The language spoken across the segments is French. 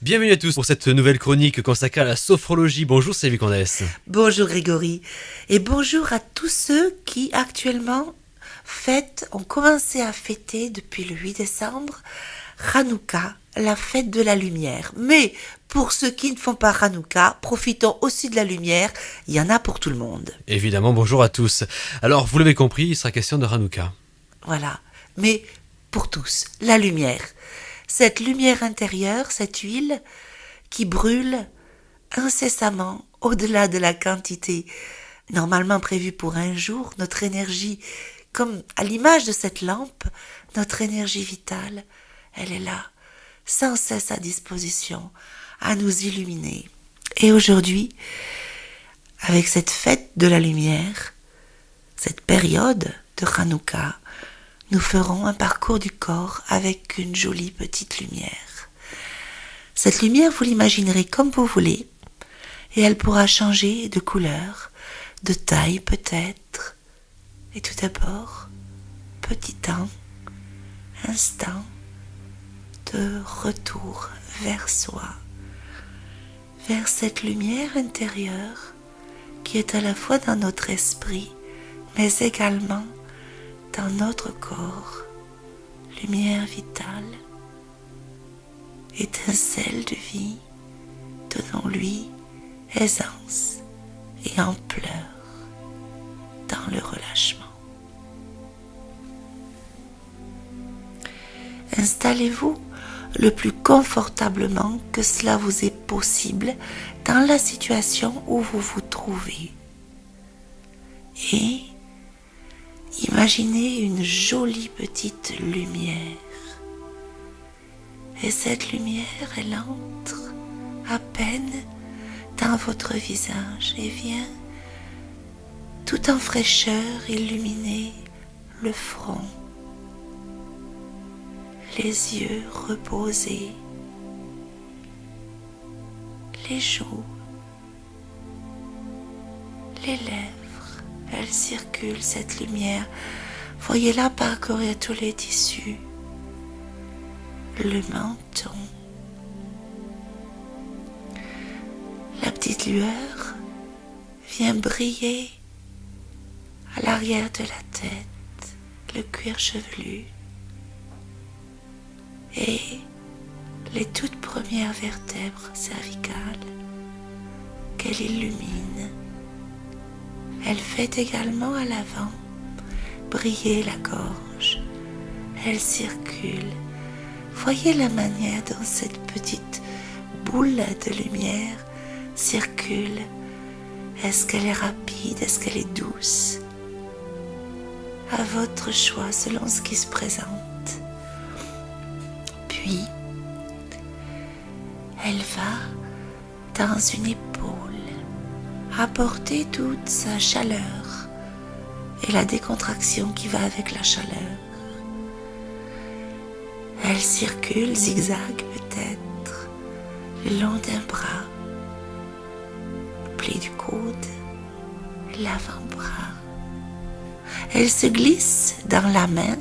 Bienvenue à tous pour cette nouvelle chronique consacrée à la sophrologie. Bonjour Sylvie Condès. Bonjour Grégory et bonjour à tous ceux qui actuellement ont commencé à fêter depuis le 8 décembre Hanouka, la fête de la lumière. Mais pour ceux qui ne font pas Hanouka, profitons aussi de la lumière, il y en a pour tout le monde. Évidemment, bonjour à tous. Alors, vous l'avez compris, il sera question de Hanouka. Voilà, mais pour tous, la lumière. Cette lumière intérieure, cette huile qui brûle incessamment au-delà de la quantité normalement prévue pour un jour, notre énergie, comme à l'image de cette lampe, notre énergie vitale, elle est là, sans cesse à disposition, à nous illuminer. Et aujourd'hui, avec cette fête de la lumière, cette période de Hanouka, nous ferons un parcours du corps avec une jolie petite lumière. Cette lumière, vous l'imaginerez comme vous voulez, et elle pourra changer de couleur, de taille peut-être. Et tout d'abord, petit temps, instant de retour vers soi, vers cette lumière intérieure qui est à la fois dans notre esprit, mais également dans notre corps, lumière vitale, étincelle de vie, donnons-lui aisance et ampleur dans le relâchement. Installez-vous le plus confortablement que cela vous est possible dans la situation où vous vous trouvez. Et imaginez une jolie petite lumière. Et cette lumière, elle entre à peine dans votre visage et vient tout en fraîcheur illuminer le front, les yeux reposés, les joues, les lèvres. Elle circule cette lumière. Voyez-la parcourir tous les tissus, le menton. La petite lueur vient briller à l'arrière de la tête, le cuir chevelu et les toutes premières vertèbres cervicales qu'elle illumine. Elle fait également à l'avant briller la gorge. Elle circule. Voyez la manière dont cette petite boule de lumière circule. Est-ce qu'elle est rapide? Est-ce qu'elle est douce? À votre choix, selon ce qui se présente. Puis, elle va dans une épaule apporter toute sa chaleur et la décontraction qui va avec la chaleur. Elle circule, zigzag peut-être, le long d'un bras, le pli du coude, l'avant-bras. Elle se glisse dans la main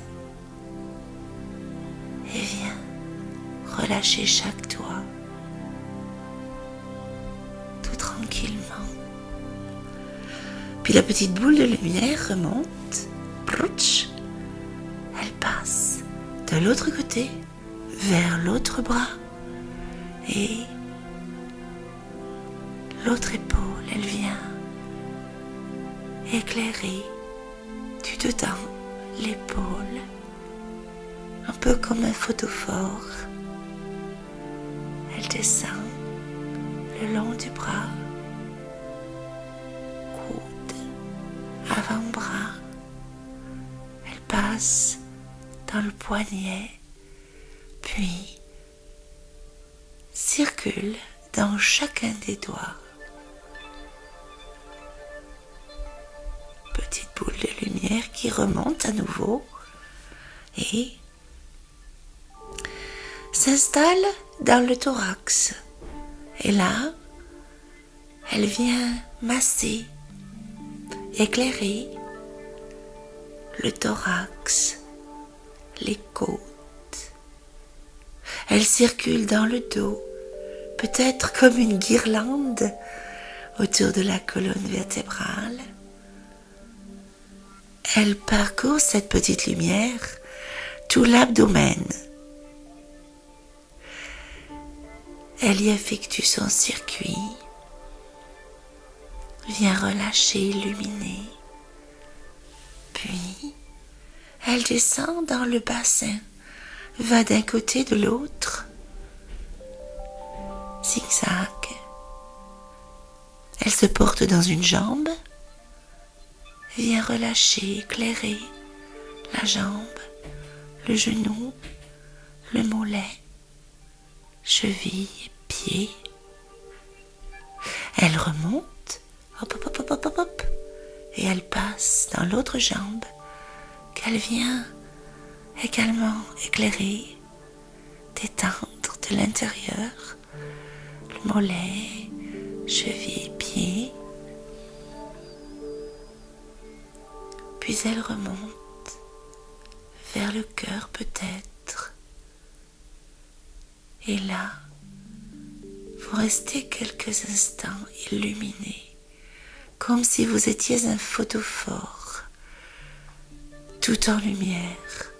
et vient relâcher chaque doigt, tout tranquillement. Puis la petite boule de lumière remonte, prouch, elle passe de l'autre côté vers l'autre bras et l'autre épaule, elle vient éclairer du dedans l'épaule, un peu comme un photophore. Elle descend le long du bras, coude, avant-bras. Elle passe dans le poignet, puis circule dans chacun des doigts. Petite boule de lumière qui remonte à nouveau et s'installe dans le thorax. Et là, elle vient masser, éclairer le thorax, les côtes. Elle circule dans le dos, peut-être comme une guirlande autour de la colonne vertébrale. Elle parcourt cette petite lumière tout l'abdomen. Elle y effectue son circuit, vient relâcher, illuminer. Puis, elle descend dans le bassin, va d'un côté de l'autre, zigzag. Elle se porte dans une jambe, vient relâcher, éclairer la jambe, le genou, le mollet, cheville, pied. Elle remonte, hop, hop, hop, hop, hop, hop, et elle passe dans l'autre jambe qu'elle vient également éclairer, détendre de l'intérieur, le mollet, cheville, pied. Puis elle remonte vers le cœur peut-être. Et là, vous restez quelques instants illuminés, comme si vous étiez un photophore, tout en lumière,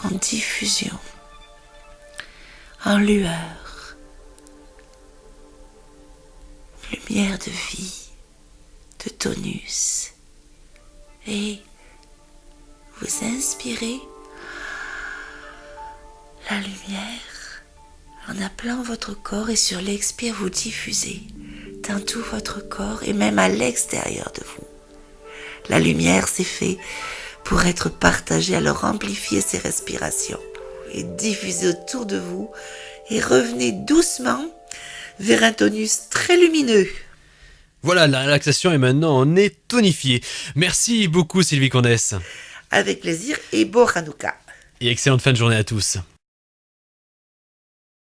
en diffusion, en lueur, lumière de vie, de tonus. Et vous inspirez la lumière en appelant votre corps, et sur l'expire vous diffusez dans tout votre corps et même à l'extérieur de vous. La lumière, c'est fait pour être partagée, alors amplifiez ces respirations et diffusez autour de vous et revenez doucement vers un tonus très lumineux. Voilà, la relaxation est maintenant en est tonifiée. Merci beaucoup Sylvie Condès. Avec plaisir et bon Hanouka. Et excellente fin de journée à tous.